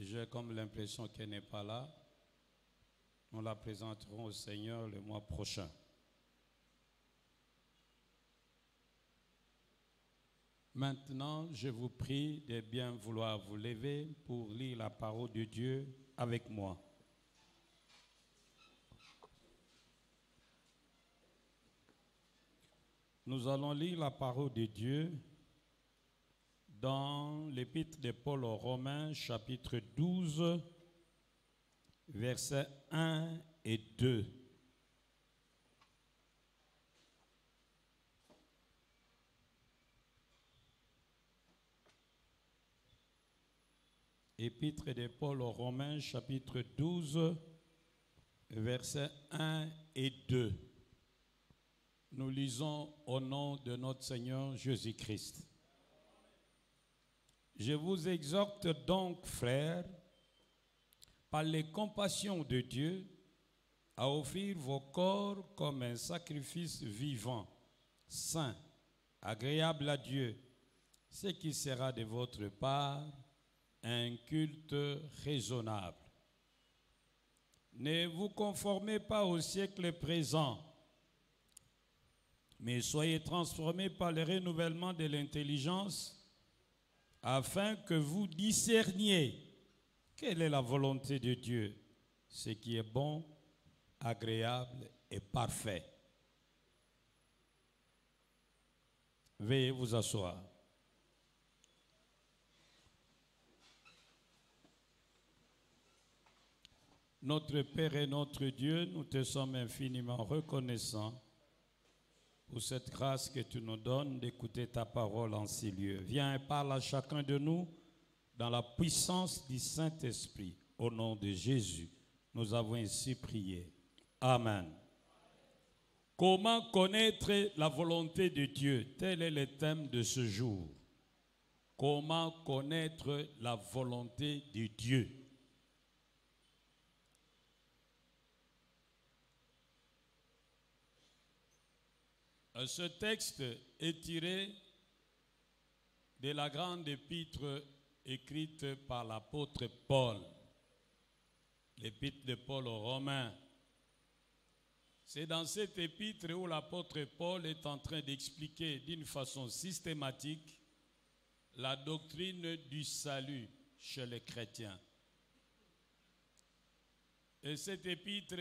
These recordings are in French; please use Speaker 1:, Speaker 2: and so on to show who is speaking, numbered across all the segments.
Speaker 1: J'ai comme l'impression qu'elle n'est pas là. Nous la présenterons au Seigneur le mois prochain. Maintenant, je vous prie de bien vouloir vous lever pour lire la parole de Dieu avec moi. Nous allons lire la parole de Dieu dans l'épître de Paul aux Romains, chapitre 12, versets 1 et 2. Épître de Paul aux Romains, chapitre 12, versets 1 et 2. Nous lisons au nom de notre Seigneur Jésus-Christ. Je vous exhorte donc, frères, par les compassions de Dieu, à offrir vos corps comme un sacrifice vivant, saint, agréable à Dieu, ce qui sera de votre part un culte raisonnable. Ne vous conformez pas au siècle présent, mais soyez transformés par le renouvellement de l'intelligence, afin que vous discerniez quelle est la volonté de Dieu, ce qui est bon, agréable et parfait. Veuillez vous asseoir. Notre Père et notre Dieu, nous te sommes infiniment reconnaissants pour cette grâce que tu nous donnes d'écouter ta parole en ces lieux. Viens et parle à chacun de nous dans la puissance du Saint-Esprit. Au nom de Jésus, nous avons ainsi prié. Amen. Comment connaître la volonté de Dieu? Tel est le thème de ce jour. Comment connaître la volonté de Dieu? Ce texte est tiré de la grande épître écrite par l'apôtre Paul, l'épître de Paul aux Romains. C'est dans cette épître où l'apôtre Paul est en train d'expliquer d'une façon systématique la doctrine du salut chez les chrétiens. Et cette épître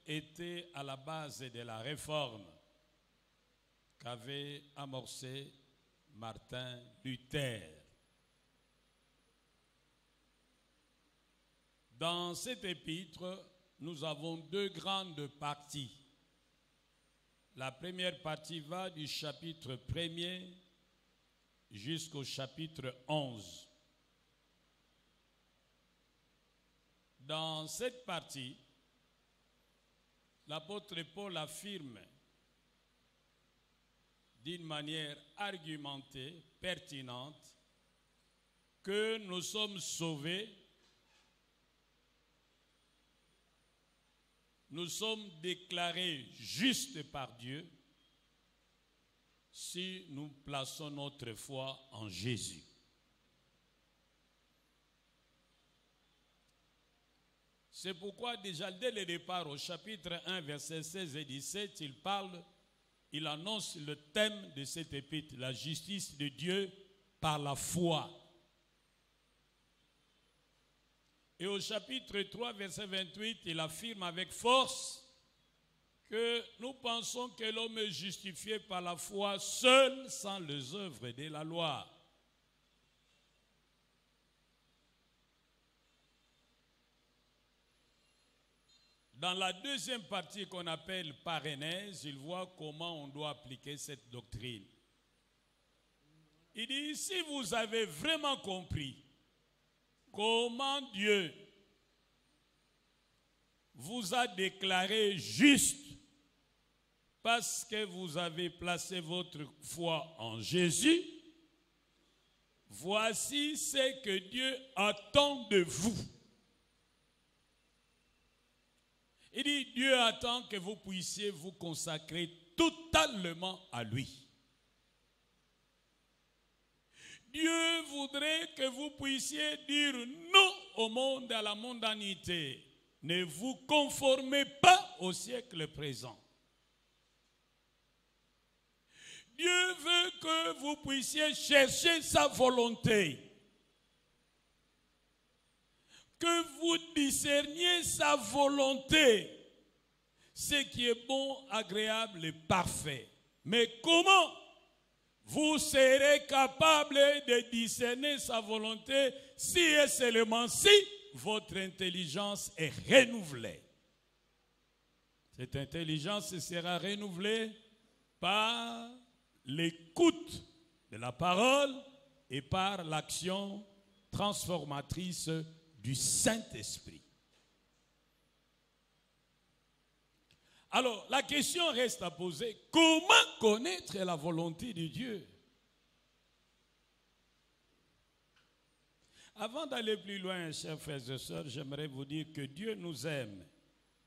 Speaker 1: était à la base de la réforme qu'avait amorcé Martin Luther. Dans cette épître, nous avons deux grandes parties. La première partie va du chapitre 1er jusqu'au chapitre 11. Dans cette partie, l'apôtre Paul affirme d'une manière argumentée, pertinente, que nous sommes sauvés, nous sommes déclarés justes par Dieu si nous plaçons notre foi en Jésus. C'est pourquoi déjà dès le départ au chapitre 1, versets 16 et 17, il annonce le thème de cette épître, la justice de Dieu par la foi. Et au chapitre 3, verset 28, il affirme avec force que nous pensons que l'homme est justifié par la foi seul, sans les œuvres de la loi. Dans la deuxième partie qu'on appelle parrainage, il voit comment on doit appliquer cette doctrine. Il dit, si vous avez vraiment compris comment Dieu vous a déclaré juste parce que vous avez placé votre foi en Jésus, voici ce que Dieu attend de vous. Il dit, Dieu attend que vous puissiez vous consacrer totalement à lui. Dieu voudrait que vous puissiez dire non au monde et à la mondanité. Ne vous conformez pas au siècle présent. Dieu veut que vous puissiez chercher sa volonté. Que vous discerniez sa volonté. Ce qui est bon, agréable et parfait. Mais comment vous serez capable de discerner sa volonté si et seulement si votre intelligence est renouvelée? Cette intelligence sera renouvelée par l'écoute de la parole et par l'action transformatrice du Saint-Esprit. Alors, la question reste à poser. Comment connaître la volonté de Dieu? Avant d'aller plus loin, chers frères et sœurs, j'aimerais vous dire que Dieu nous aime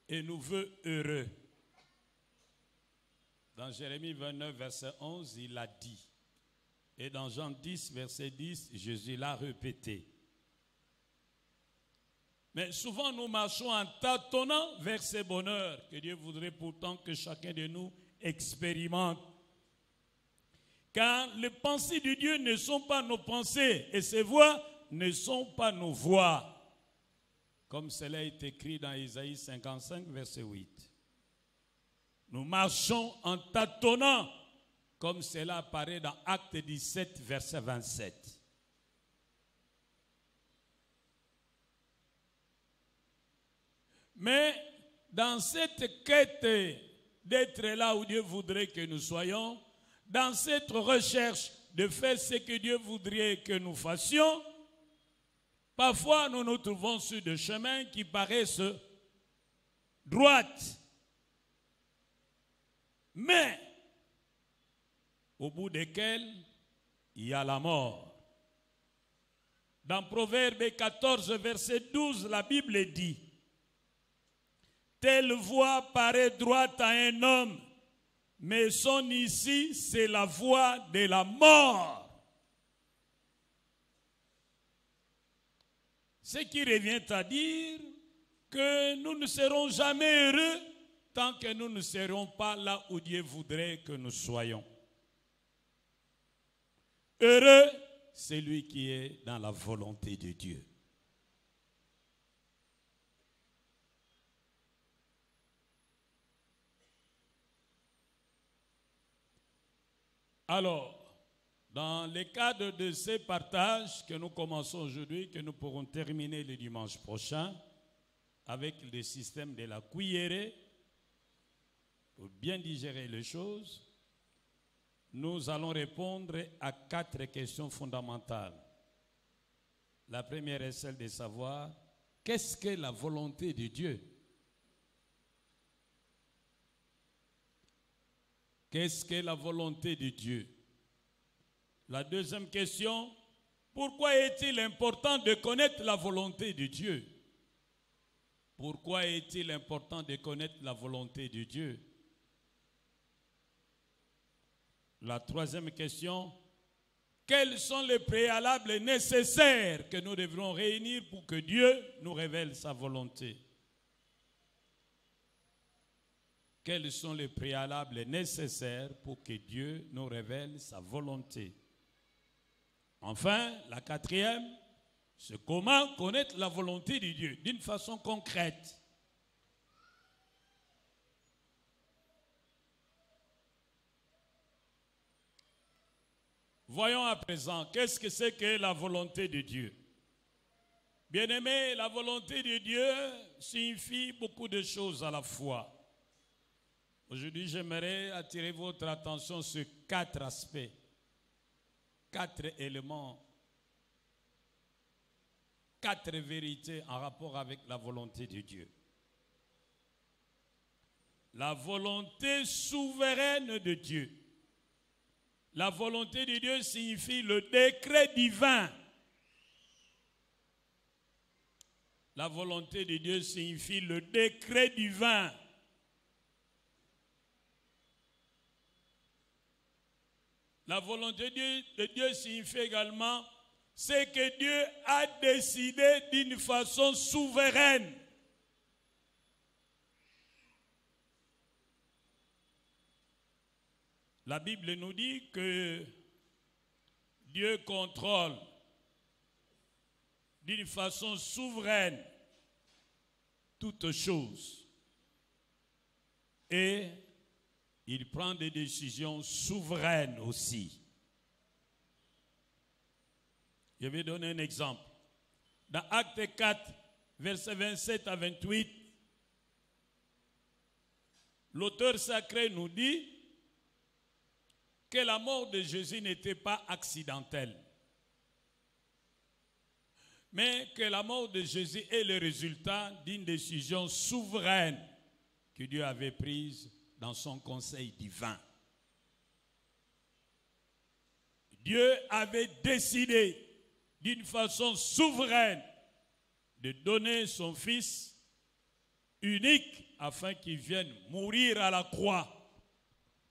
Speaker 1: et nous veut heureux. Dans Jérémie 29, verset 11, il l'a dit. Et dans Jean 10, verset 10, Jésus l'a répété. Mais souvent nous marchons en tâtonnant vers ce bonheur que Dieu voudrait pourtant que chacun de nous expérimente. Car les pensées de Dieu ne sont pas nos pensées et ses voies ne sont pas nos voies. Comme cela est écrit dans Isaïe 55, verset 8. Nous marchons en tâtonnant, comme cela apparaît dans Acte 17, verset 27. Mais dans cette quête d'être là où Dieu voudrait que nous soyons, dans cette recherche de faire ce que Dieu voudrait que nous fassions, parfois nous nous trouvons sur des chemins qui paraissent droits. Mais au bout desquels il y a la mort. Dans Proverbe 14, verset 12, la Bible dit: telle voie paraît droite à un homme, mais son issue, c'est la voie de la mort. Ce qui revient à dire que nous ne serons jamais heureux tant que nous ne serons pas là où Dieu voudrait que nous soyons. Heureux, c'est lui qui est dans la volonté de Dieu. Alors, dans le cadre de ces partages que nous commençons aujourd'hui, que nous pourrons terminer le dimanche prochain, avec le système de la cuillerée, pour bien digérer les choses, nous allons répondre à 4 questions fondamentales. La première est celle de savoir qu'est-ce que la volonté de Dieu? Qu'est-ce que la volonté de Dieu? La deuxième question, pourquoi est-il important de connaître la volonté de Dieu? Pourquoi est-il important de connaître la volonté de Dieu? La troisième question, quels sont les préalables nécessaires que nous devrons réunir pour que Dieu nous révèle sa volonté? Quels sont les préalables nécessaires pour que Dieu nous révèle sa volonté? Enfin, la quatrième, c'est comment connaître la volonté de Dieu d'une façon concrète. Voyons à présent, qu'est-ce que c'est que la volonté de Dieu? Bien-aimés, la volonté de Dieu signifie beaucoup de choses à la fois. Aujourd'hui, j'aimerais attirer votre attention sur 4 aspects, 4 éléments, 4 vérités en rapport avec la volonté de Dieu. La volonté souveraine de Dieu. La volonté de Dieu signifie le décret divin. La volonté de Dieu signifie le décret divin. La volonté de Dieu signifie également c'est que Dieu a décidé d'une façon souveraine. La Bible nous dit que Dieu contrôle d'une façon souveraine toutes choses. Et il prend des décisions souveraines aussi. Je vais donner un exemple. Dans Acte 4, versets 27 à 28, l'auteur sacré nous dit que la mort de Jésus n'était pas accidentelle, mais que la mort de Jésus est le résultat d'une décision souveraine que Dieu avait prise dans son conseil divin. Dieu avait décidé d'une façon souveraine de donner son Fils unique afin qu'il vienne mourir à la croix,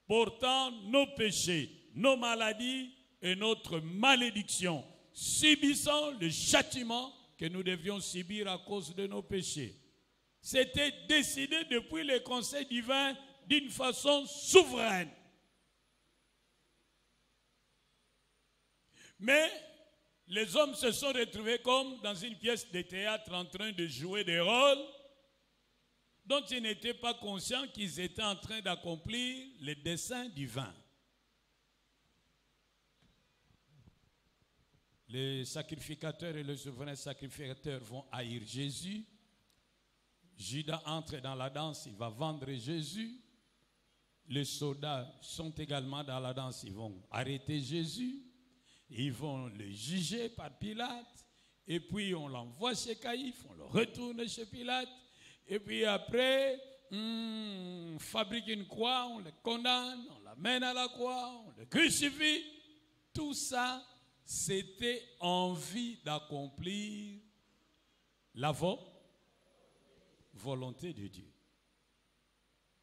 Speaker 1: portant nos péchés, nos maladies et notre malédiction, subissant le châtiment que nous devions subir à cause de nos péchés. C'était décidé depuis le conseil divin d'une façon souveraine. Mais les hommes se sont retrouvés comme dans une pièce de théâtre en train de jouer des rôles dont ils n'étaient pas conscients qu'ils étaient en train d'accomplir les desseins divins. Les sacrificateurs et les souverains sacrificateurs vont haïr Jésus. Judas entre dans la danse, il va vendre Jésus. Les soldats sont également dans la danse, ils vont arrêter Jésus. Ils vont le juger par Pilate. Et puis on l'envoie chez Caïphe, on le retourne chez Pilate. Et puis après, on fabrique une croix, on le condamne, on l'amène à la croix, on le crucifie. Tout ça, c'était en vue d'accomplir la volonté de Dieu.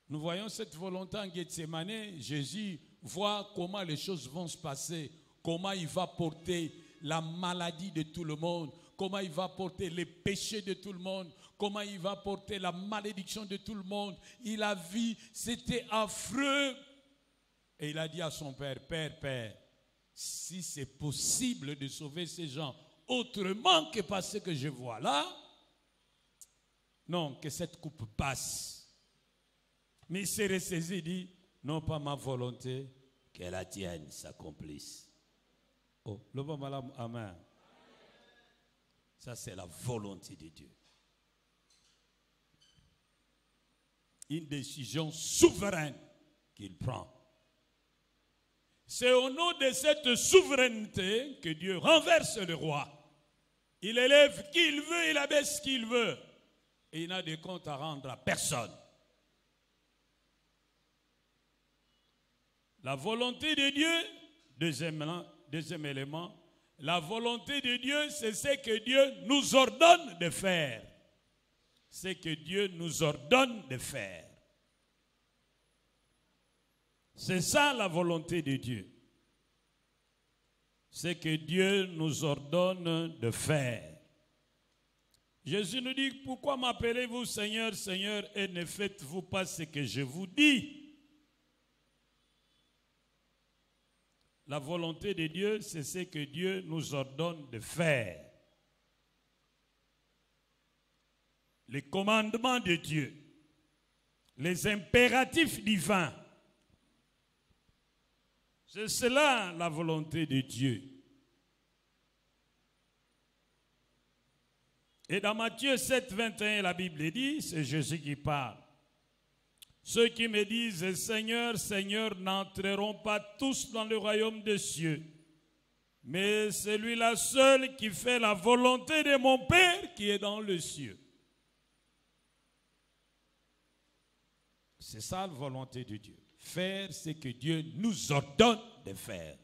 Speaker 1: Nous voyons cette volonté en Gethsémane. Jésus voit comment les choses vont se passer, comment il va porter la maladie de tout le monde, comment il va porter les péchés de tout le monde, comment il va porter la malédiction de tout le monde. Il a vu, c'était affreux. Et il a dit à son père, Père, si c'est possible de sauver ces gens autrement que par ce que je vois là, non, que cette coupe passe. Mais il s'est ressaisi et dit, non pas ma volonté, que la tienne s'accomplisse. Oh, amen. Ça, c'est la volonté de Dieu. Une décision souveraine qu'il prend. C'est au nom de cette souveraineté que Dieu renverse le roi. Il élève qui il veut, il abaisse qui il veut. Et il n'a de compte à rendre à personne. La volonté de Dieu, deuxième élément, la volonté de Dieu, c'est ce que Dieu nous ordonne de faire. C'est ce que Dieu nous ordonne de faire. C'est ça la volonté de Dieu. C'est ce que Dieu nous ordonne de faire. Jésus nous dit, pourquoi m'appelez-vous Seigneur, Seigneur, et ne faites-vous pas ce que je vous dis? La volonté de Dieu, c'est ce que Dieu nous ordonne de faire. Les commandements de Dieu, les impératifs divins, c'est cela la volonté de Dieu. Et dans Matthieu 7, 21, la Bible dit, c'est Jésus qui parle. Ceux qui me disent Seigneur, Seigneur n'entreront pas tous dans le royaume des cieux, mais celui-là seul qui fait la volonté de mon Père qui est dans le ciel. C'est ça la volonté de Dieu. Faire ce que Dieu nous ordonne de faire.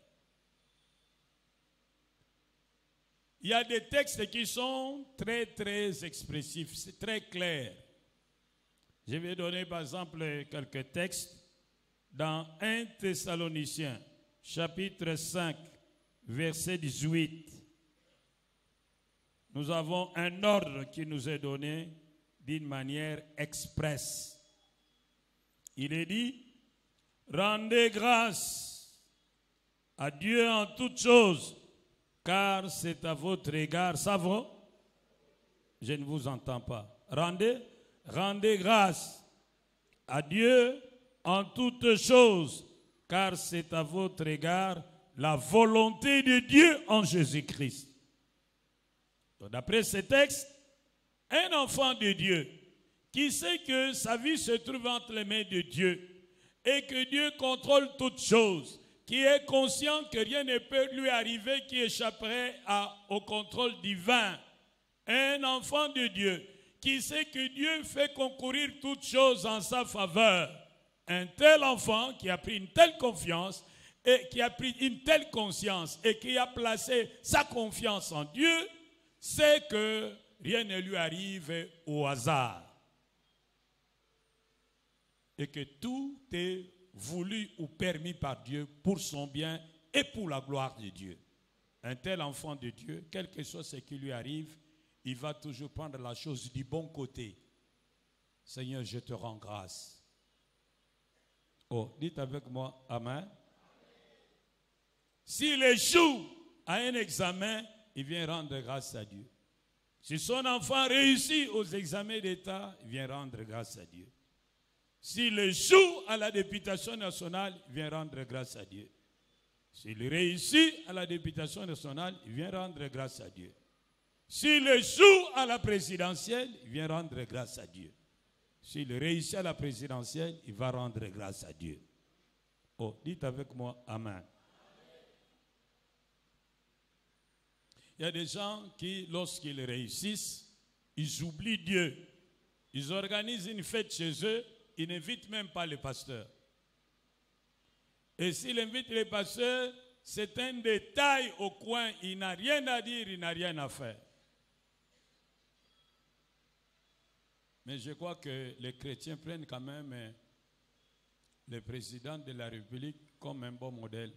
Speaker 1: Il y a des textes qui sont très, très expressifs, c'est très clair. Je vais donner par exemple quelques textes dans 1 Thessaloniciens, chapitre 5, verset 18. nous avons un ordre qui nous est donné d'une manière expresse. Il est dit, rendez grâce à Dieu en toutes choses, car c'est à votre égard. Ça va? Je ne vous entends pas. Rendez grâce à Dieu en toutes choses, car c'est à votre égard la volonté de Dieu en Jésus-Christ. D'après ce texte, un enfant de Dieu qui sait que sa vie se trouve entre les mains de Dieu et que Dieu contrôle toutes choses, qui est conscient que rien ne peut lui arriver qui échapperait au contrôle divin. Un enfant de Dieu qui sait que Dieu fait concourir toutes choses en sa faveur. Un tel enfant qui a pris une telle confiance et qui a pris une telle conscience et qui a placé sa confiance en Dieu, sait que rien ne lui arrive au hasard. Et que tout est voulu ou permis par Dieu pour son bien et pour la gloire de Dieu. Un tel enfant de Dieu, quel que soit ce qui lui arrive, il va toujours prendre la chose du bon côté. Seigneur, je te rends grâce. Oh, dites avec moi, Amen. S'il échoue à un examen, il vient rendre grâce à Dieu. Si son enfant réussit aux examens d'État, il vient rendre grâce à Dieu. S'il échoue à la députation nationale, il vient rendre grâce à Dieu. S'il réussit à la députation nationale, il vient rendre grâce à Dieu. S'il échoue à la présidentielle, il vient rendre grâce à Dieu. S'il réussit à la présidentielle, il va rendre grâce à Dieu. Oh, dites avec moi, Amen. Il y a des gens qui, lorsqu'ils réussissent, ils oublient Dieu. Ils organisent une fête chez eux, ils n'invitent même pas les pasteurs. Et s'il invite les pasteurs, c'est un détail au coin, il n'a rien à dire, il n'a rien à faire. Mais je crois que les chrétiens prennent quand même le président de la République comme un bon modèle.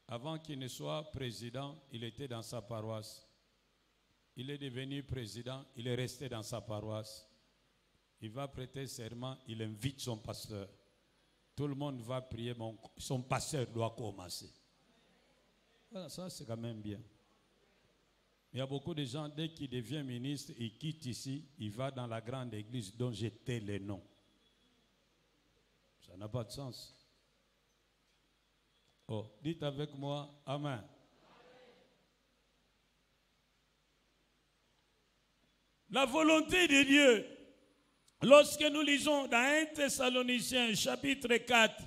Speaker 1: Avant qu'il ne soit président, il était dans sa paroisse. Il est devenu président, il est resté dans sa paroisse. Il va prêter serment, il invite son pasteur. Tout le monde va prier, son pasteur doit commencer. Voilà, ça c'est quand même bien. Il y a beaucoup de gens, dès qu'il devient ministre, il quitte ici, il va dans la grande église dont j'étais le nom. Ça n'a pas de sens. Oh, dites avec moi, Amen. La volonté de Dieu, lorsque nous lisons dans 1 Thessaloniciens chapitre 4,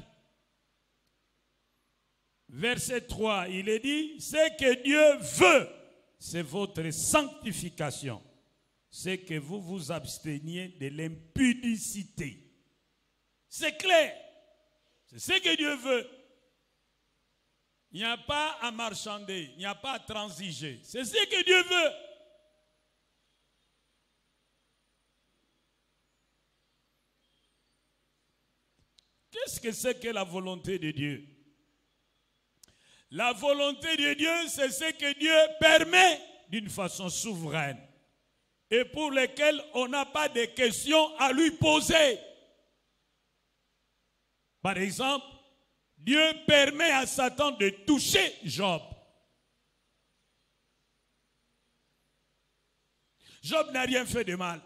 Speaker 1: verset 3, il est dit, ce que Dieu veut, c'est votre sanctification. C'est que vous vous absteniez de l'impudicité. C'est clair. C'est ce que Dieu veut. Il n'y a pas à marchander, il n'y a pas à transiger. C'est ce que Dieu veut. Qu'est-ce que c'est que la volonté de Dieu? La volonté de Dieu, c'est ce que Dieu permet d'une façon souveraine et pour lesquels on n'a pas de questions à lui poser. Par exemple, Dieu permet à Satan de toucher Job. Job n'a rien fait de mal.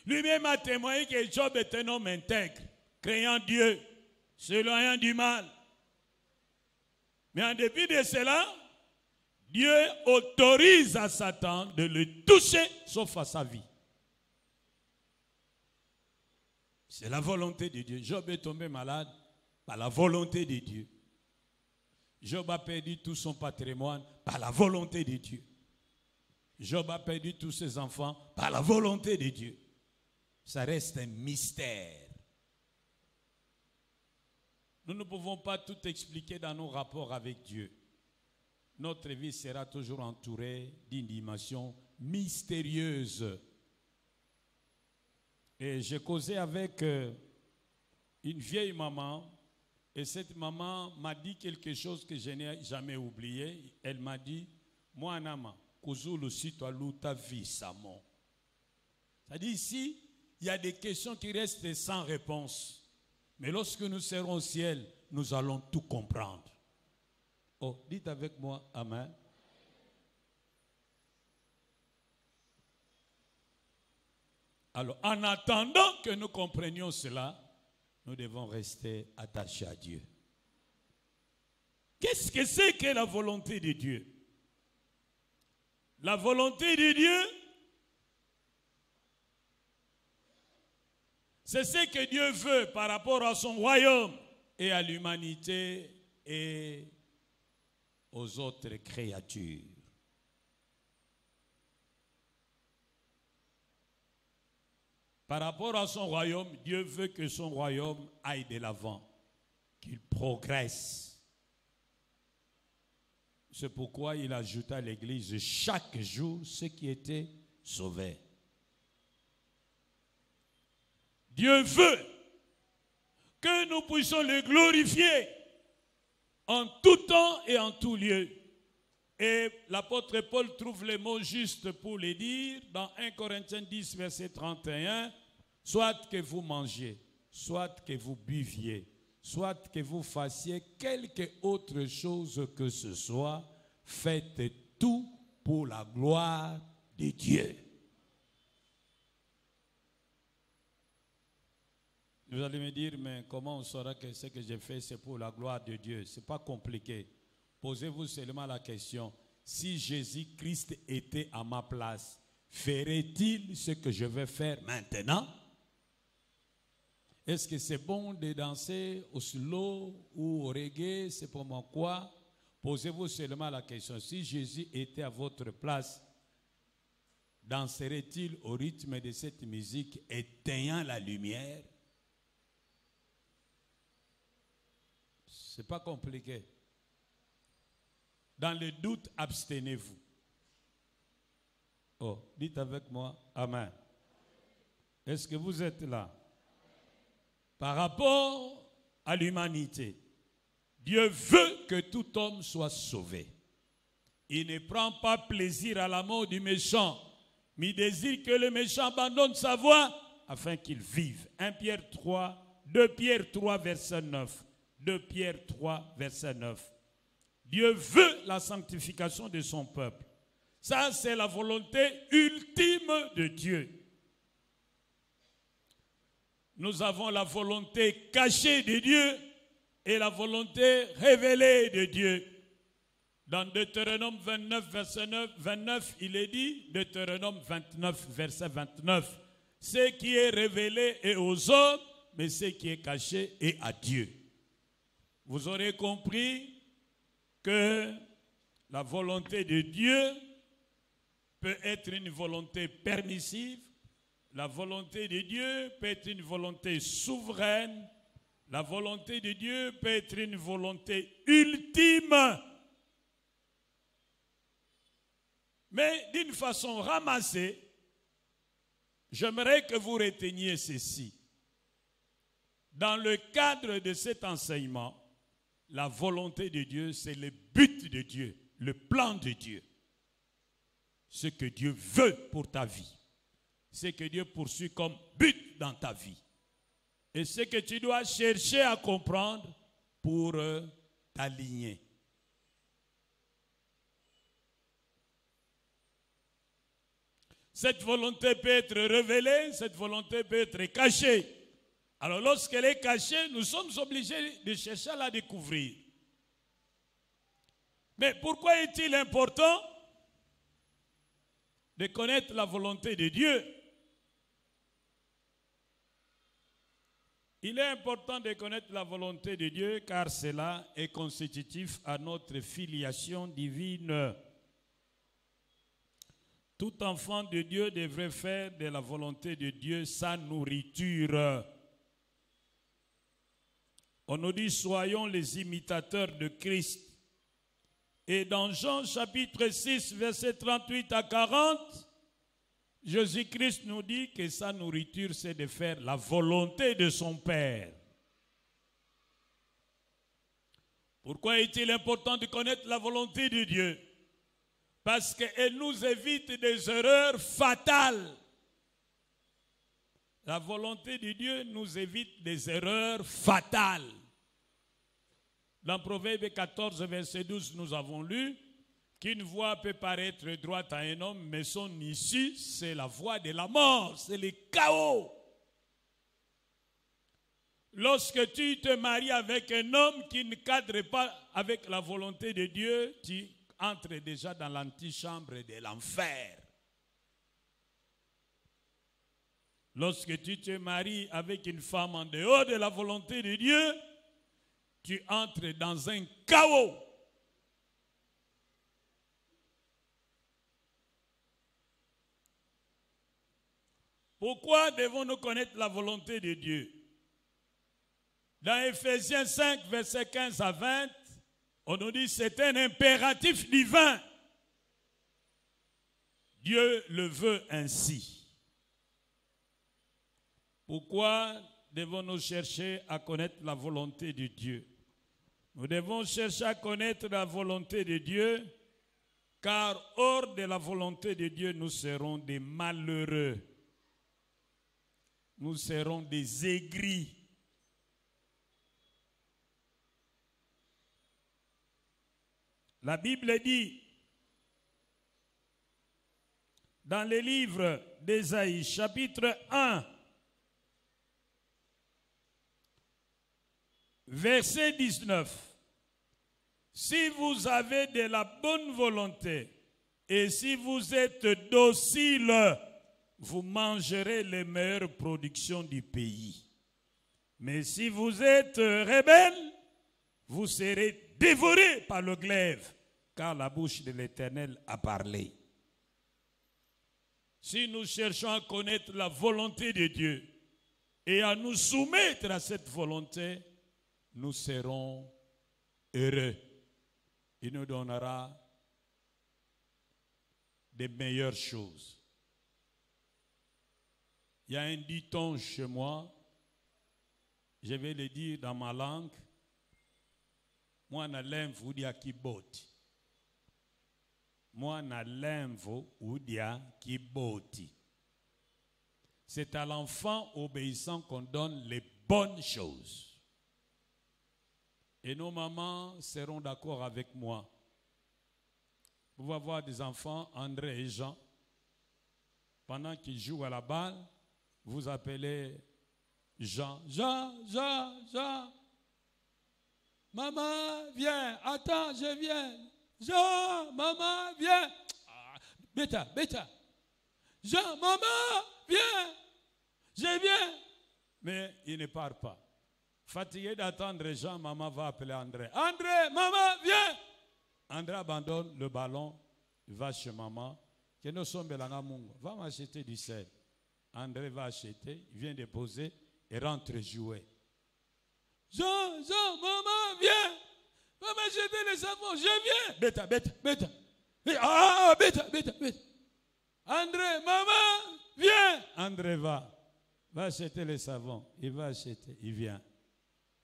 Speaker 1: Lui-même a témoigné que Job est un homme intègre, craignant Dieu, s'éloignant du mal. Mais en dépit de cela, Dieu autorise à Satan de le toucher sauf à sa vie. C'est la volonté de Dieu. Job est tombé malade par la volonté de Dieu. Job a perdu tout son patrimoine par la volonté de Dieu. Job a perdu tous ses enfants par la volonté de Dieu. Ça reste un mystère. Nous ne pouvons pas tout expliquer dans nos rapports avec Dieu. Notre vie sera toujours entourée d'une dimension mystérieuse. Et j'ai causé avec une vieille maman, et cette maman m'a dit quelque chose que je n'ai jamais oublié. Elle m'a dit, Moi, Nama, Kuzulu, si tu as ta vie, Samon. C'est-à-dire ici, il y a des questions qui restent sans réponse. Mais lorsque nous serons au ciel, nous allons tout comprendre. Oh, dites avec moi, Amen. Alors, en attendant que nous comprenions cela, nous devons rester attachés à Dieu. Qu'est-ce que c'est que la volonté de Dieu? La volonté de Dieu, c'est ce que Dieu veut par rapport à son royaume et à l'humanité et aux autres créatures. Par rapport à son royaume, Dieu veut que son royaume aille de l'avant, qu'il progresse. C'est pourquoi il ajouta à l'Église chaque jour ceux qui étaient sauvés. Dieu veut que nous puissions le glorifier en tout temps et en tout lieu. Et l'apôtre Paul trouve les mots justes pour les dire dans 1 Corinthiens 10, verset 31. Soit que vous mangiez, soit que vous buviez, soit que vous fassiez quelque autre chose que ce soit, faites tout pour la gloire de Dieu. Vous allez me dire, mais comment on saura que ce que j'ai fait, c'est pour la gloire de Dieu? Ce n'est pas compliqué. Posez-vous seulement la question, si Jésus-Christ était à ma place, ferait-il ce que je vais faire maintenant? Est-ce que c'est bon de danser au slow ou au reggae? C'est pour moi quoi? Posez-vous seulement la question, si Jésus était à votre place, danserait-il au rythme de cette musique, éteignant la lumière? Ce n'est pas compliqué. Dans le doute, abstenez-vous. Oh, dites avec moi, Amen. Est-ce que vous êtes là? Par rapport à l'humanité, Dieu veut que tout homme soit sauvé. Il ne prend pas plaisir à la mort du méchant, mais il désire que le méchant abandonne sa voie afin qu'il vive. 2 Pierre 3, verset 9. 2 Pierre 3, verset 9. Dieu veut la sanctification de son peuple. Ça, c'est la volonté ultime de Dieu. Nous avons la volonté cachée de Dieu et la volonté révélée de Dieu. Dans Deutéronome 29, verset 29, il est dit, Deutéronome 29, verset 29, ce qui est révélé est aux hommes, mais ce qui est caché est à Dieu. Vous aurez compris que la volonté de Dieu peut être une volonté permissive, la volonté de Dieu peut être une volonté souveraine, la volonté de Dieu peut être une volonté ultime. Mais d'une façon ramassée, j'aimerais que vous reteniez ceci. Dans le cadre de cet enseignement, la volonté de Dieu, c'est le but de Dieu, le plan de Dieu. Ce que Dieu veut pour ta vie. Ce que Dieu poursuit comme but dans ta vie. Et ce que tu dois chercher à comprendre pour t'aligner. Cette volonté peut être révélée, cette volonté peut être cachée. Alors lorsqu'elle est cachée, nous sommes obligés de chercher à la découvrir. Mais pourquoi est-il important de connaître la volonté de Dieu? Il est important de connaître la volonté de Dieu car cela est constitutif à notre filiation divine. Tout enfant de Dieu devrait faire de la volonté de Dieu sa nourriture. On nous dit, soyons les imitateurs de Christ. Et dans Jean chapitre 6, versets 38 à 40, Jésus-Christ nous dit que sa nourriture, c'est de faire la volonté de son Père. Pourquoi est-il important de connaître la volonté de Dieu? Parce qu'elle nous évite des erreurs fatales. La volonté de Dieu nous évite des erreurs fatales. Dans Proverbe 14, verset 12, nous avons lu qu'une voie peut paraître droite à un homme, mais son issue, c'est la voie de la mort, c'est le chaos. Lorsque tu te maries avec un homme qui ne cadre pas avec la volonté de Dieu, tu entres déjà dans l'antichambre de l'enfer. Lorsque tu te maries avec une femme en dehors de la volonté de Dieu, tu entres dans un chaos. Pourquoi devons-nous connaître la volonté de Dieu? Dans Ephésiens 5, versets 15 à 20, on nous dit que c'est un impératif divin. Dieu le veut ainsi. Pourquoi devons-nous chercher à connaître la volonté de Dieu? Nous devons chercher à connaître la volonté de Dieu, car hors de la volonté de Dieu, nous serons des malheureux. Nous serons des aigris. La Bible dit, dans le livre d'Ésaïe, chapitre 1, verset 19, si vous avez de la bonne volonté et si vous êtes docile, vous mangerez les meilleures productions du pays. Mais si vous êtes rebelle, vous serez dévorés par le glaive, car la bouche de l'Éternel a parlé. Si nous cherchons à connaître la volonté de Dieu et à nous soumettre à cette volonté, nous serons heureux. Il nous donnera des meilleures choses. Il y a un dicton chez moi, je vais le dire dans ma langue. Moi, na lemvu dia kiboti. Moi, na lemvu dia kiboti. C'est à l'enfant obéissant qu'on donne les bonnes choses. Et nos mamans seront d'accord avec moi. Vous pouvez avoir des enfants, André et Jean. Pendant qu'ils jouent à la balle, vous appelez Jean. Jean. Maman, viens. Attends, je viens. Jean, maman, viens. Bêta. Jean, maman, viens. Je viens. Mais il ne part pas. Fatigué d'attendre Jean, maman va appeler André. André, maman, viens. André abandonne le ballon, il va chez maman. Va m'acheter du sel. André va acheter, il vient déposer et rentre jouer. Jean, maman, viens. Va m'acheter les savons, je viens. Bêta. Bêta. André, maman, viens. André va acheter les savons. Il va acheter, il vient.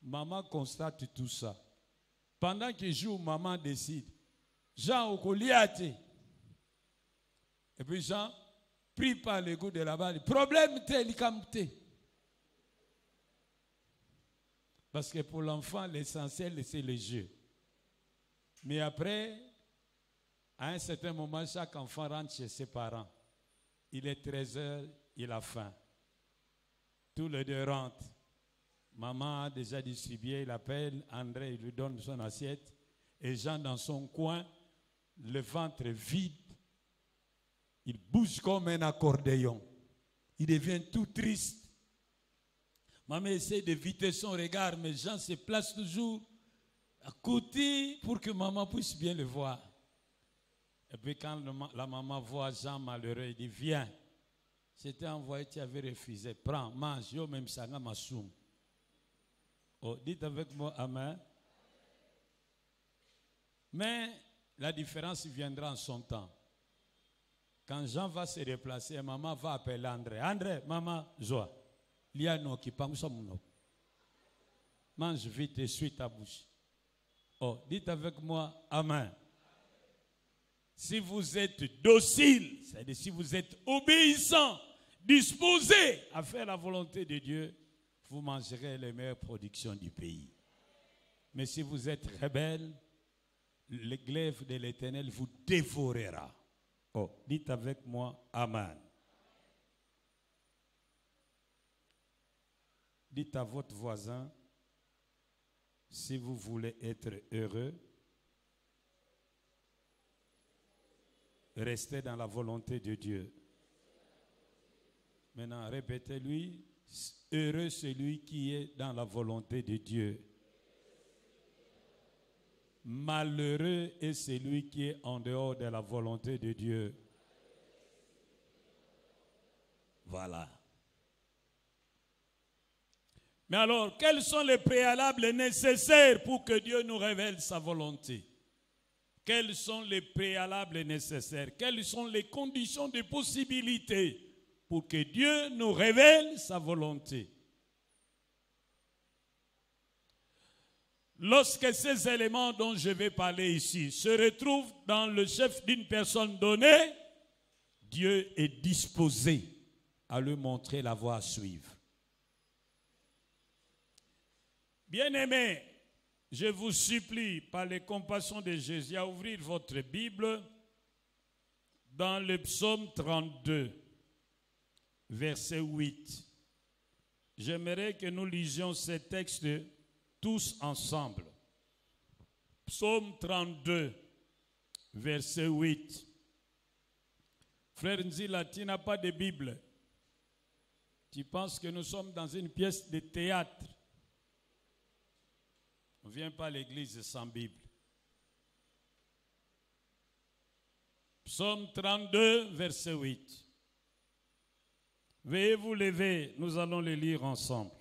Speaker 1: Maman constate tout ça. Pendant qu'il joue, maman décide. Jean au Goliath. Et puis Jean, pris par le goût de la balle, problème tel camté. Parce que pour l'enfant, l'essentiel, c'est le jeu. Mais après, à un certain moment, chaque enfant rentre chez ses parents. Il est 13h, il a faim. Tous les deux rentrent. Maman a déjà distribué, il appelle André, il lui donne son assiette. Et Jean, dans son coin, le ventre vide, il bouge comme un accordéon. Il devient tout triste. Maman essaie d'éviter son regard, mais Jean se place toujours à côté pour que maman puisse bien le voir. Et puis quand la maman voit Jean malheureux, il dit, viens. J'étais envoyé, tu avais refusé. Prends, mange, yo même ça ma soum. Oh, dites avec moi amen. Mais la différence viendra en son temps. Quand Jean va se déplacer, maman va appeler André. André, maman, joie. Il y a un qui pense à mon. Mange vite et suis ta bouche. Oh, dites avec moi amen. si vous êtes docile, c'est-à-dire si vous êtes obéissant, disposé à faire la volonté de Dieu, vous mangerez les meilleures productions du pays. Mais si vous êtes rebelle, le glaive de l'Éternel vous dévorera. Oh, dites avec moi, Amen. Dites à votre voisin, si vous voulez être heureux, restez dans la volonté de Dieu. Maintenant, répétez-lui, heureux celui qui est dans la volonté de Dieu. Malheureux est celui qui est en dehors de la volonté de Dieu. Voilà. Mais alors, quels sont les préalables nécessaires pour que Dieu nous révèle sa volonté? Quels sont les préalables nécessaires? Quelles sont les conditions de possibilité pour que Dieu nous révèle sa volonté? Lorsque ces éléments dont je vais parler ici se retrouvent dans le chef d'une personne donnée, Dieu est disposé à lui montrer la voie à suivre. Bien-aimés, je vous supplie par les compassions de Jésus à ouvrir votre Bible dans le psaume 32, verset 8. J'aimerais que nous lisions ces textes tous ensemble. Psaume 32, verset 8. Frère Nzila, tu n'as pas de Bible. Tu penses que nous sommes dans une pièce de théâtre. On ne vient pas à l'église sans Bible. Psaume 32, verset 8. Veuillez vous lever, nous allons le lire ensemble.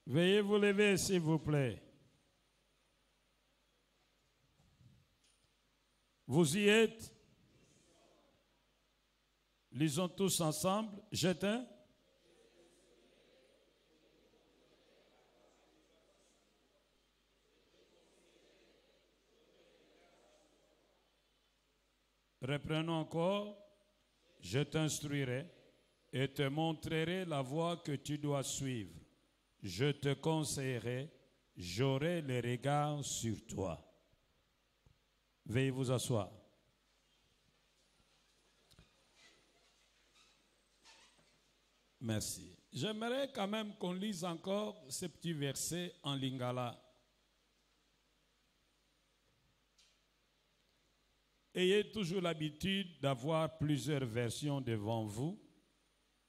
Speaker 1: Veuillez vous lever, s'il vous plaît. Vous y êtes? Lisons tous ensemble. Jette un. Reprenons encore. Je t'instruirai et te montrerai la voie que tu dois suivre. Je te conseillerai, j'aurai les regards sur toi. Veuillez vous asseoir. Merci. J'aimerais quand même qu'on lise encore ces petits versets en lingala. Ayez toujours l'habitude d'avoir plusieurs versions devant vous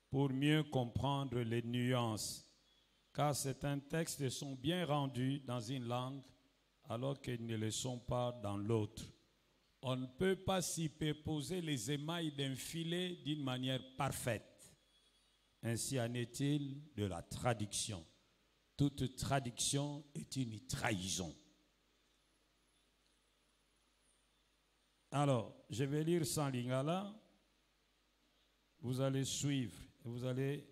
Speaker 1: pour mieux comprendre les nuances, car certains textes sont bien rendus dans une langue alors qu'ils ne le sont pas dans l'autre. On ne peut pas superposer les émails d'un filet d'une manière parfaite. Ainsi en est-il de la traduction. Toute traduction est une trahison. Alors, je vais lire sans lingala. Vous allez suivre et vous allez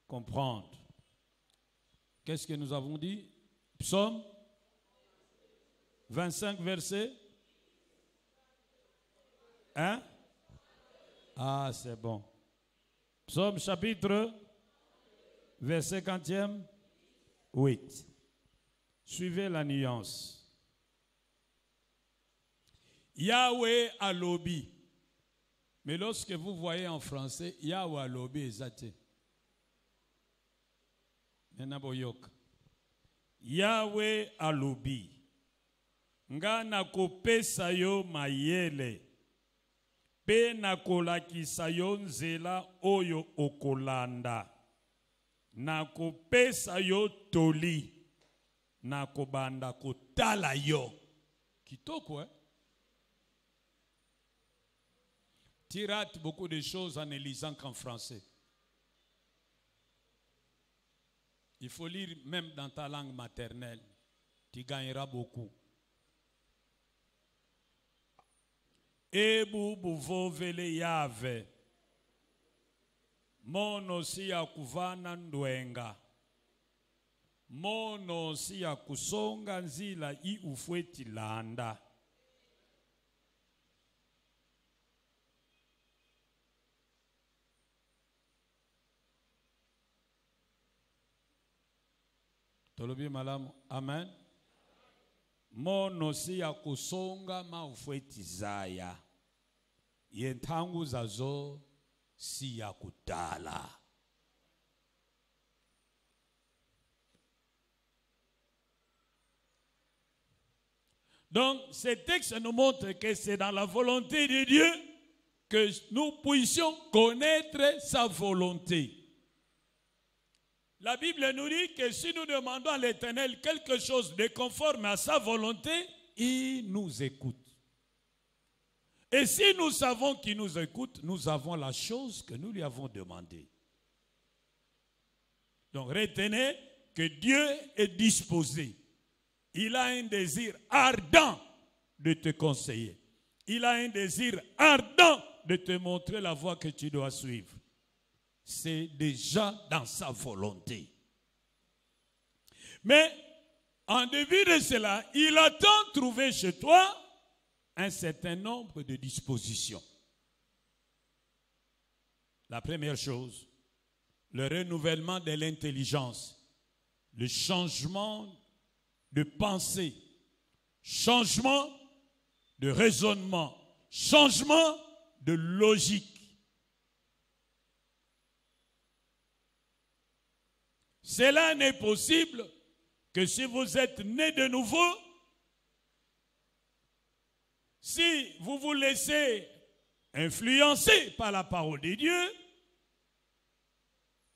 Speaker 1: comprendre. Qu'est-ce que nous avons dit? Psaume 25 versets. Hein? Ah, c'est bon. Psaume chapitre, verset 50e, 8. Suivez la nuance. Yahweh alobi. Mais lorsque vous voyez en français, Yahweh alobi ezate. Yahweh alobi. Nga nakopesa yo mayele. Pe nakolakisa yo nzela oyo okolanda. Nakopesa yo toli. Nakobanda kotala yo. Kitoko, hein? Tu rates beaucoup de choses en ne lisant qu'en français. Il faut lire même dans ta langue maternelle. Tu gagneras beaucoup. Ebu buvovele yave. Mono si ya kuvana ndwenga. Mono si ya kusonga nzila I ufweti landa. Tolobi malamu. Amen. Mono si ya kusonga ma ufweti zaya. Yentangu zazo si ya kudala. Donc, ce texte nous montre que c'est dans la volonté de Dieu que nous puissions connaître sa volonté. La Bible nous dit que si nous demandons à l'Éternel quelque chose de conforme à sa volonté, il nous écoute. Et si nous savons qu'il nous écoute, nous avons la chose que nous lui avons demandée. Donc retenez que Dieu est disposé. Il a un désir ardent de te conseiller. Il a un désir ardent de te montrer la voie que tu dois suivre. C'est déjà dans sa volonté. Mais en début de cela, il attend trouver chez toi un certain nombre de dispositions. La première chose, le renouvellement de l'intelligence, le changement de pensée, changement de raisonnement, changement de logique. Cela n'est possible que si vous êtes né de nouveau, si vous vous laissez influencer par la parole de Dieu,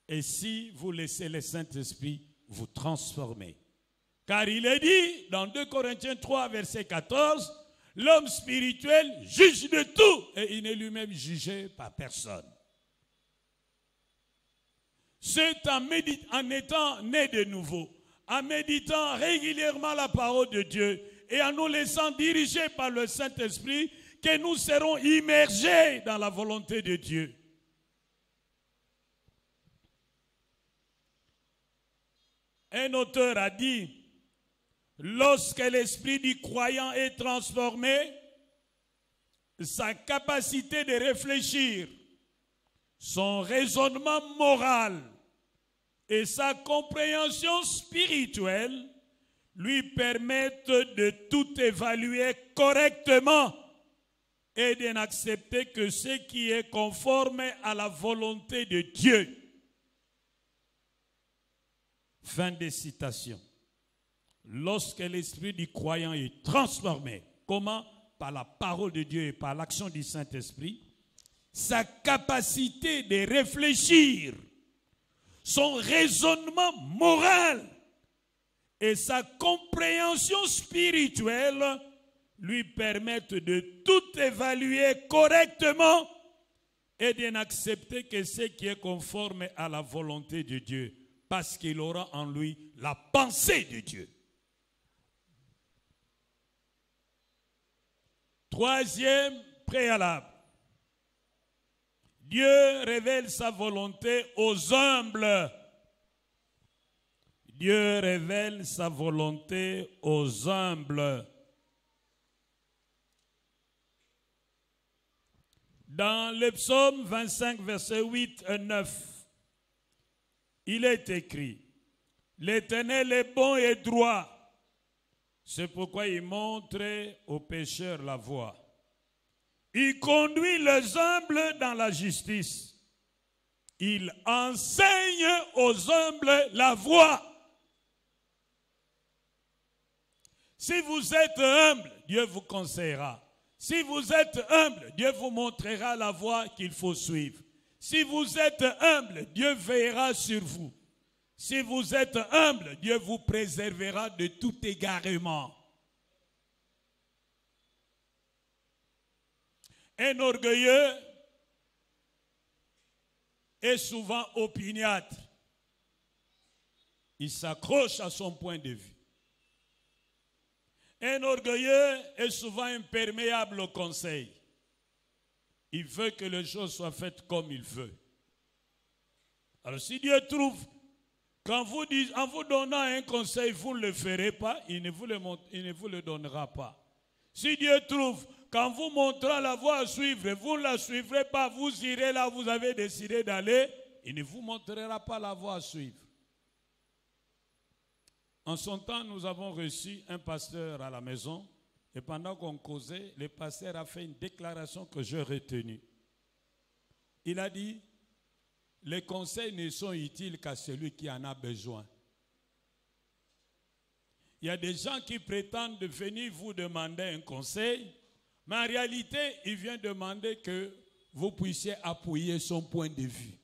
Speaker 1: et si vous laissez le Saint-Esprit vous transformer. Car il est dit dans 2 Corinthiens 3, verset 14, l'homme spirituel juge de tout et il n'est lui-même jugé par personne. C'est en étant né de nouveau, en méditant régulièrement la parole de Dieu et en nous laissant diriger par le Saint-Esprit que nous serons immergés dans la volonté de Dieu. Un auteur a dit, lorsque l'esprit du croyant est transformé, sa capacité de réfléchir, son raisonnement moral et sa compréhension spirituelle lui permettent de tout évaluer correctement et de n'accepter que ce qui est conforme à la volonté de Dieu. Fin de citation. Lorsque l'esprit du croyant est transformé, comment? Par la parole de Dieu et par l'action du Saint-Esprit, sa capacité de réfléchir, son raisonnement moral et sa compréhension spirituelle lui permettent de tout évaluer correctement et de n'accepter que ce qui est conforme à la volonté de Dieu, parce qu'il aura en lui la pensée de Dieu. Troisième préalable. Dieu révèle sa volonté aux humbles. Dieu révèle sa volonté aux humbles. Dans le psaume 25, versets 8 et 9, il est écrit, l'Éternel est bon et droit. C'est pourquoi il montre aux pécheurs la voie. Il conduit les humbles dans la justice. Il enseigne aux humbles la voie. Si vous êtes humble, Dieu vous conseillera. Si vous êtes humble, Dieu vous montrera la voie qu'il faut suivre. Si vous êtes humble, Dieu veillera sur vous. Si vous êtes humble, Dieu vous préservera de tout égarement. Un orgueilleux est souvent opiniâtre. Il s'accroche à son point de vue. Un orgueilleux est souvent imperméable au conseil. Il veut que les choses soient faites comme il veut. Alors si Dieu trouve qu'en vous, en vous donnant un conseil, vous ne le ferez pas, il ne vous le donnera pas. Si Dieu trouve qu'en vous montrant la voie à suivre, vous ne la suivrez pas, vous irez là où vous avez décidé d'aller, il ne vous montrera pas la voie à suivre. En son temps, nous avons reçu un pasteur à la maison et pendant qu'on causait, le pasteur a fait une déclaration que j'ai retenue. Il a dit, les conseils ne sont utiles qu'à celui qui en a besoin. Il y a des gens qui prétendent de venir vous demander un conseil, mais en réalité, il vient demander que vous puissiez appuyer son point de vue.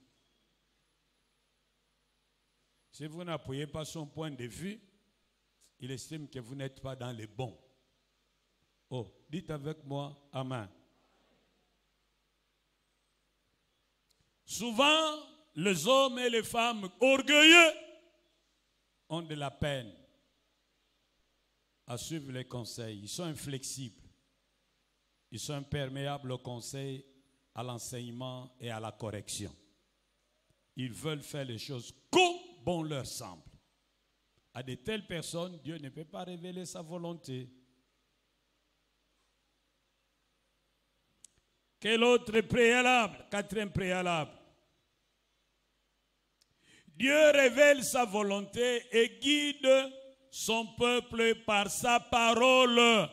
Speaker 1: Si vous n'appuyez pas son point de vue, il estime que vous n'êtes pas dans le bon. Oh, dites avec moi, Amen. Souvent, les hommes et les femmes orgueilleux ont de la peine à suivre les conseils. Ils sont inflexibles. Ils sont imperméables aux conseils, à l'enseignement et à la correction. Ils veulent faire les choses comme bon leur semble. À de telles personnes, Dieu ne peut pas révéler sa volonté. Quel autre préalable? Quatrième préalable. Dieu révèle sa volonté et guide son peuple par sa parole.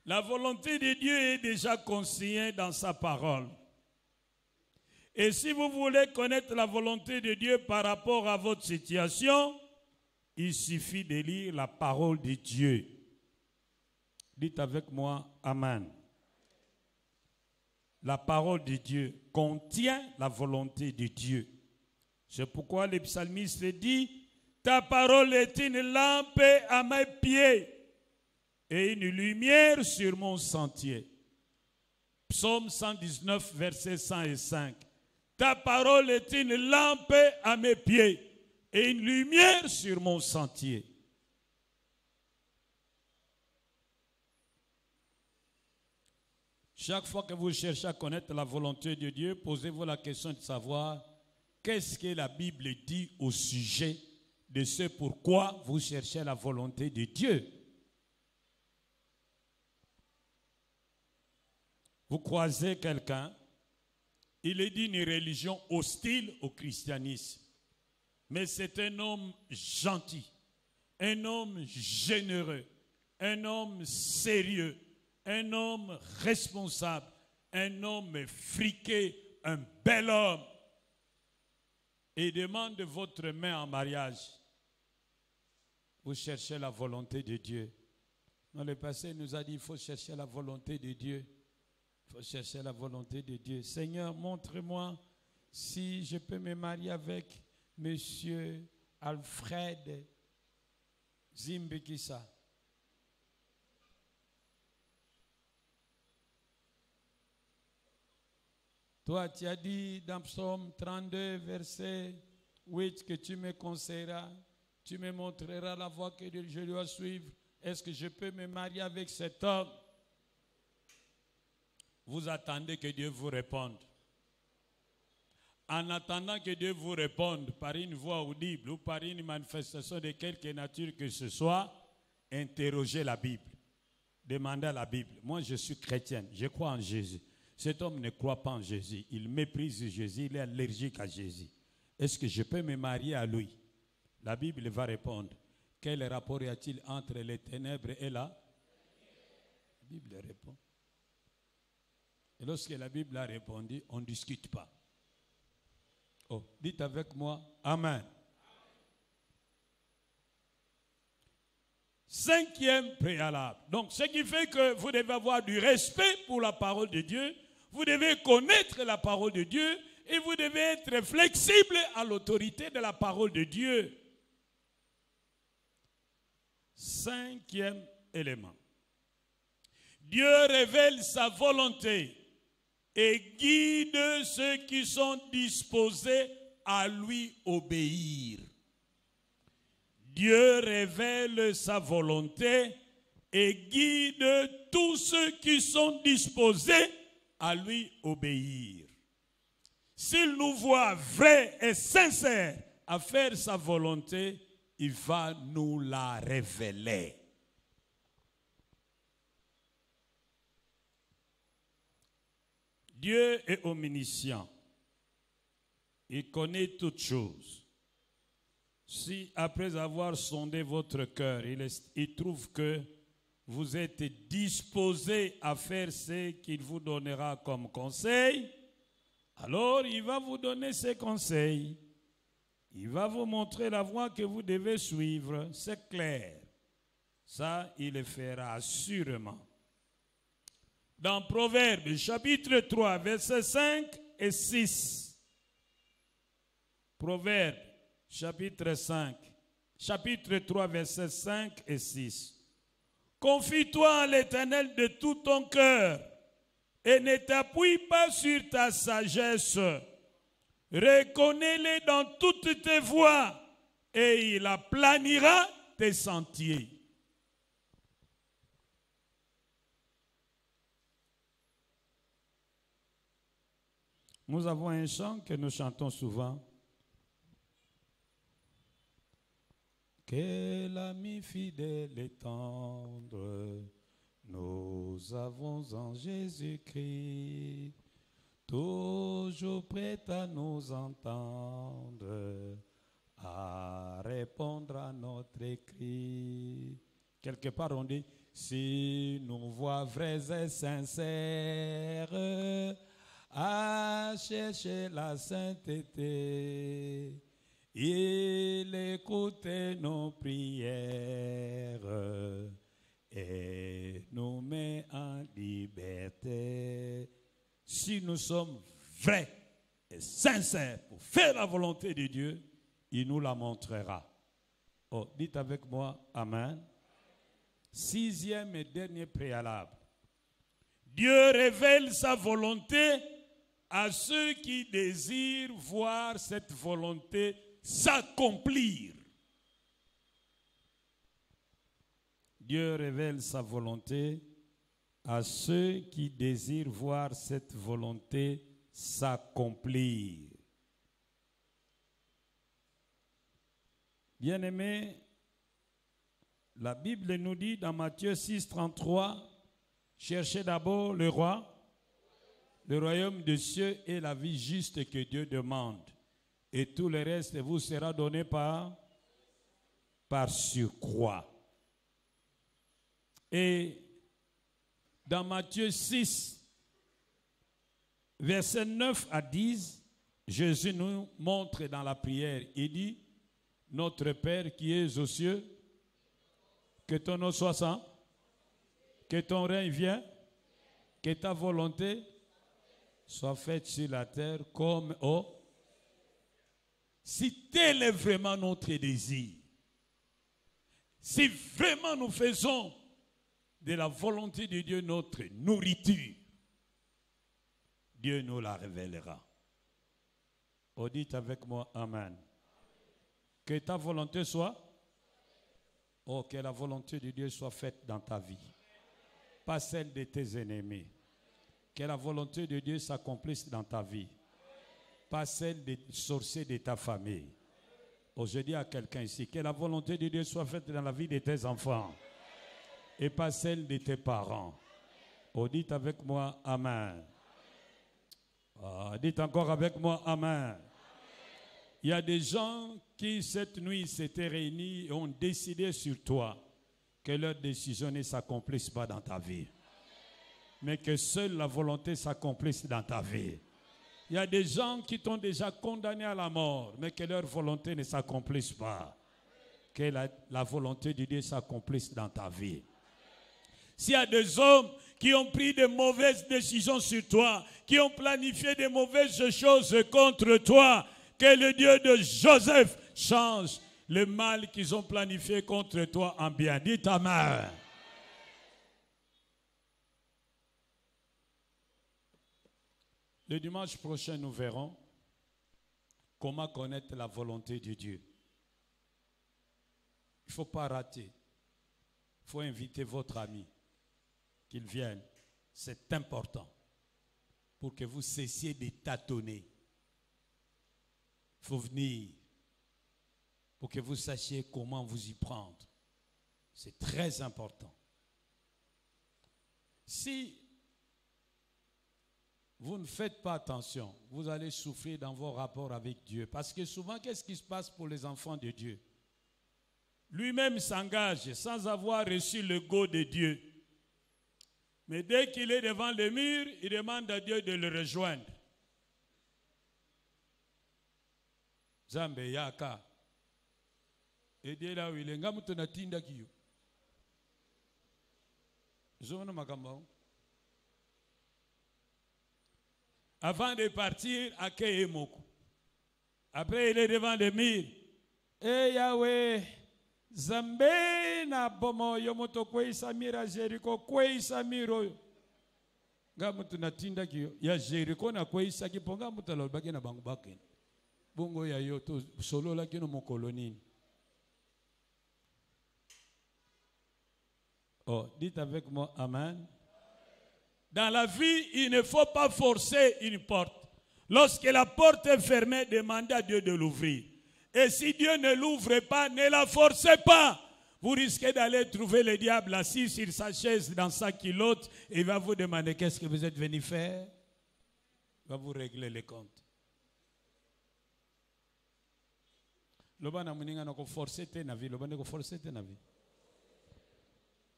Speaker 1: La volonté de Dieu est déjà consignée dans sa parole. Et si vous voulez connaître la volonté de Dieu par rapport à votre situation, il suffit de lire la parole de Dieu. Dites avec moi, Amen. La parole de Dieu contient la volonté de Dieu. C'est pourquoi le psalmiste dit, ta parole est une lampe à mes pieds et une lumière sur mon sentier. Psaume 119, versets 105. Ta parole est une lampe à mes pieds et une lumière sur mon sentier. Chaque fois que vous cherchez à connaître la volonté de Dieu, posez-vous la question de savoir qu'est-ce que la Bible dit au sujet de ce pourquoi vous cherchez la volonté de Dieu. Vous croisez quelqu'un, il est d'une religion hostile au christianisme, mais c'est un homme gentil, un homme généreux, un homme sérieux, un homme responsable, un homme friqué, un bel homme. Et demande votre main en mariage. Vous cherchez la volonté de Dieu. Dans le passé, il nous a dit qu'il faut chercher la volonté de Dieu. Il faut chercher la volonté de Dieu. Seigneur, montre-moi si je peux me marier avec Monsieur Alfred Zimbekissa. Toi, tu as dit dans Psaume 32, verset 8, que tu me conseilleras, tu me montreras la voie que je dois suivre. Est-ce que je peux me marier avec cet homme? Vous attendez que Dieu vous réponde. En attendant que Dieu vous réponde par une voix audible ou par une manifestation de quelque nature que ce soit, interrogez la Bible. Demandez à la Bible. Moi, je suis chrétienne, je crois en Jésus. Cet homme ne croit pas en Jésus. Il méprise Jésus. Il est allergique à Jésus. Est-ce que je peux me marier à lui? La Bible va répondre. Quel rapport y a-t-il entre les ténèbres et la Bible répond. Et lorsque la Bible a répondu, on ne discute pas. Oh, dites avec moi, Amen. Cinquième préalable. Donc, ce qui fait que vous devez avoir du respect pour la parole de Dieu. Vous devez connaître la parole de Dieu et vous devez être flexible à l'autorité de la parole de Dieu. Cinquième élément. Dieu révèle sa volonté et guide ceux qui sont disposés à lui obéir. Dieu révèle sa volonté et guide tous ceux qui sont disposés à lui obéir. s'il nous voit vrais et sincères à faire sa volonté, il va nous la révéler. Dieu est omniscient. Il connaît toutes choses. Si après avoir sondé votre cœur, il trouve que vous êtes disposé à faire ce qu'il vous donnera comme conseil, alors il va vous donner ses conseils. Il va vous montrer la voie que vous devez suivre. C'est clair. Ça, il le fera assurément. Dans Proverbes, chapitre 3, versets 5 et 6. Proverbes, chapitre 3, versets 5 et 6. Confie-toi en l'Éternel de tout ton cœur et ne t'appuie pas sur ta sagesse. Reconnais-le dans toutes tes voies et il aplanira tes sentiers. Nous avons un chant que nous chantons souvent. Quel ami fidèle et tendre nous avons en Jésus-Christ, toujours prêt à nous entendre, à répondre à notre cri. Quelque part on dit, si nous voix vraies et sincères, à chercher la sainteté, il écoute nos prières et nous met en liberté. Si nous sommes vrais et sincères pour faire la volonté de Dieu, il nous la montrera. Oh, dites avec moi, Amen. 6e et dernier préalable. Dieu révèle sa volonté à ceux qui désirent voir cette volonté s'accomplir. Dieu révèle sa volonté à ceux qui désirent voir cette volonté s'accomplir. Bien-aimés, la Bible nous dit dans Matthieu 6, 33, cherchez d'abord le royaume des cieux et la vie juste que Dieu demande. Et tout le reste vous sera donné par surcroît. Et dans Matthieu 6, versets 9 à 10, Jésus nous montre dans la prière, il dit, notre Père qui es aux cieux, que ton nom soit saint, que ton règne vienne, que ta volonté soit faite sur la terre comme au. Si tel est vraiment notre désir, si vraiment nous faisons de la volonté de Dieu notre nourriture, Dieu nous la révélera. Oh, dites avec moi, Amen. Que ta volonté soit, oh, que la volonté de Dieu soit faite dans ta vie, pas celle de tes ennemis. Que la volonté de Dieu s'accomplisse dans ta vie, pas celle des sorciers de ta famille. Oh, je dis à quelqu'un ici, que la volonté de Dieu soit faite dans la vie de tes enfants et pas celle de tes parents. Oh, dites avec moi, Amen. Dites encore avec moi, Amen. Il y a des gens qui, cette nuit, s'étaient réunis et ont décidé sur toi que leur décision ne s'accomplisse pas dans ta vie, mais que seule la volonté s'accomplisse dans ta vie. Il y a des gens qui t'ont déjà condamné à la mort, mais que leur volonté ne s'accomplisse pas. Que la volonté de Dieu s'accomplisse dans ta vie. S'il y a des hommes qui ont pris de mauvaises décisions sur toi, qui ont planifié de mauvaises choses contre toi, que le Dieu de Joseph change le mal qu'ils ont planifié contre toi en bien. Dites Amen. Le dimanche prochain, nous verrons comment connaître la volonté de Dieu. Il ne faut pas rater. Il faut inviter votre ami, qu'il vienne. C'est important pour que vous cessiez de tâtonner. faut venir pour que vous sachiez comment vous y prendre. C'est très important. Si vous ne faites pas attention, vous allez souffrir dans vos rapports avec Dieu. Parce que souvent, qu'est-ce qui se passe pour les enfants de Dieu? Lui-même s'engage sans avoir reçu le go de Dieu. Mais dès qu'il est devant le mur, il demande à Dieu de le rejoindre. Zambe yaka. Et Dieu là où il est, ngamutona tinda kiyo. Zona makamba. Avant de partir, accueille Moko. Après, il est devant le mur. Eh Yahweh, Zambe na bomo yomoto kwei samira Jericho kwei samiro. Ngamutu na tinda kiyo. Ya Jericho na kwei sakiponga mutalo baki na bangu baki. Bongo ya yoto solo la kino mo kolonini. Oh, dites avec moi amen. Dans la vie, il ne faut pas forcer une porte. Lorsque la porte est fermée, demandez à Dieu de l'ouvrir. Et si Dieu ne l'ouvre pas, ne la forcez pas. Vous risquez d'aller trouver le diable assis sur sa chaise dans sa culotte et il va vous demander qu'est-ce que vous êtes venu faire. Il va vous régler les comptes. Lobana muninga na ko forcer te na vie, lobana ko forcer te na vie.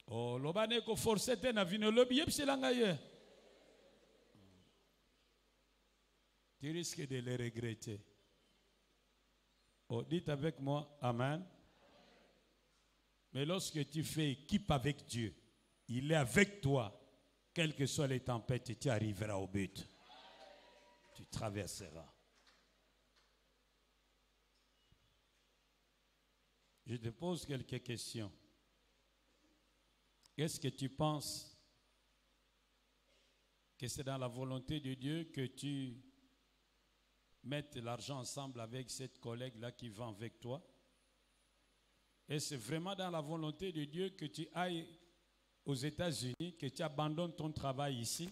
Speaker 1: Oh, lobana ko forcer te na vie, no lobi yepselanga ye. Tu risques de les regretter. Oh, dites avec moi, amen. Mais lorsque tu fais équipe avec Dieu, il est avec toi, quelles que soient les tempêtes, tu arriveras au but. Tu traverseras. Je te pose quelques questions. Est-ce que tu penses que c'est dans la volonté de Dieu que tu mettes l'argent ensemble avec cette collègue-là qui vend avec toi? Et c'est vraiment dans la volonté de Dieu que tu ailles aux États-Unis, que tu abandonnes ton travail ici?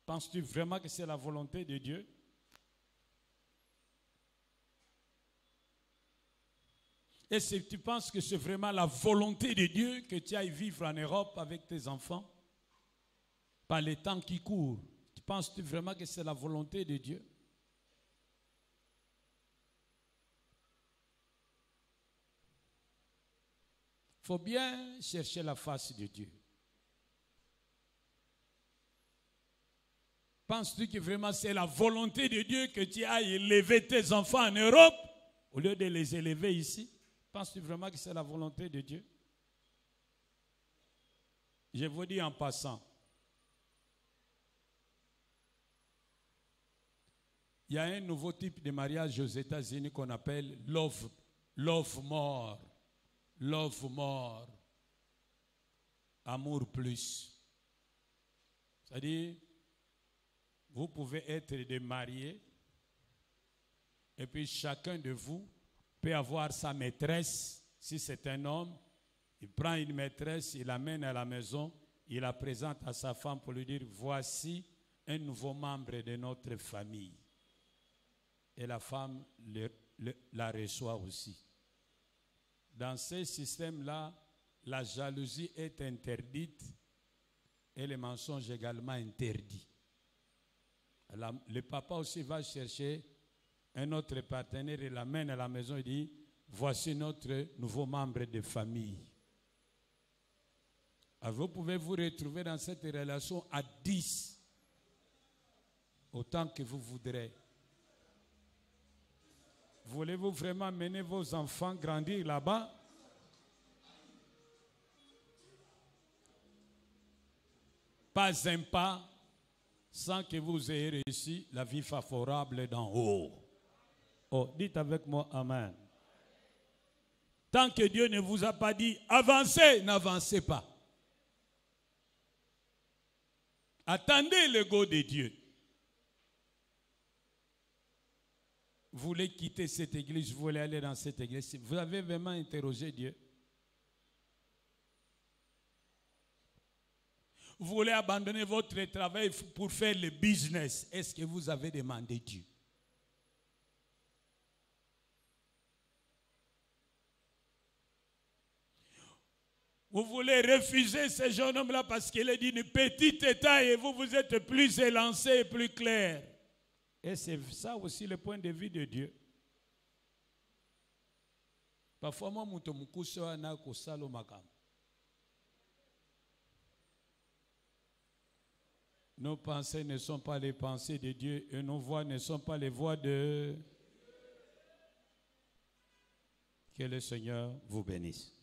Speaker 1: Penses-tu vraiment que c'est la volonté de Dieu? Et si tu penses que c'est vraiment la volonté de Dieu que tu ailles vivre en Europe avec tes enfants, par les temps qui courent, tu penses-tu vraiment que c'est la volonté de Dieu? Il faut bien chercher la face de Dieu. Penses-tu que vraiment c'est la volonté de Dieu que tu ailles élever tes enfants en Europe au lieu de les élever ici? Penses-tu vraiment que c'est la volonté de Dieu? Je vous dis en passant, il y a un nouveau type de mariage aux États-Unis qu'on appelle love more. Love more. Amour plus. C'est-à-dire, vous pouvez être des mariés et puis chacun de vous peut avoir sa maîtresse. Si c'est un homme, il prend une maîtresse, il l'amène à la maison, il la présente à sa femme pour lui dire, voici un nouveau membre de notre famille. Et la femme la reçoit aussi. Dans ce système-là, la jalousie est interdite et le mensonge également interdit. Le papa aussi va chercher un autre partenaire et l'amène à la maison et dit, voici notre nouveau membre de famille. Alors vous pouvez vous retrouver dans cette relation à 10, autant que vous voudrez. Voulez-vous vraiment mener vos enfants grandir là-bas? Pas un pas sans que vous ayez réussi la vie favorable d'en haut. Oh, dites avec moi amen. Tant que Dieu ne vous a pas dit avancez, n'avancez pas. Attendez le go de Dieu. Vous voulez quitter cette église, vous voulez aller dans cette église. Vous avez vraiment interrogé Dieu. Vous voulez abandonner votre travail pour faire le business. Est-ce que vous avez demandé Dieu? Vous voulez refuser ce jeune homme-là parce qu'il est d'une petite taille et vous, vous êtes plus élancé et plus clair. Et c'est ça aussi le point de vue de Dieu. Parfois, moi, nos pensées ne sont pas les pensées de Dieu et nos voix ne sont pas les voix de... Que le Seigneur vous bénisse.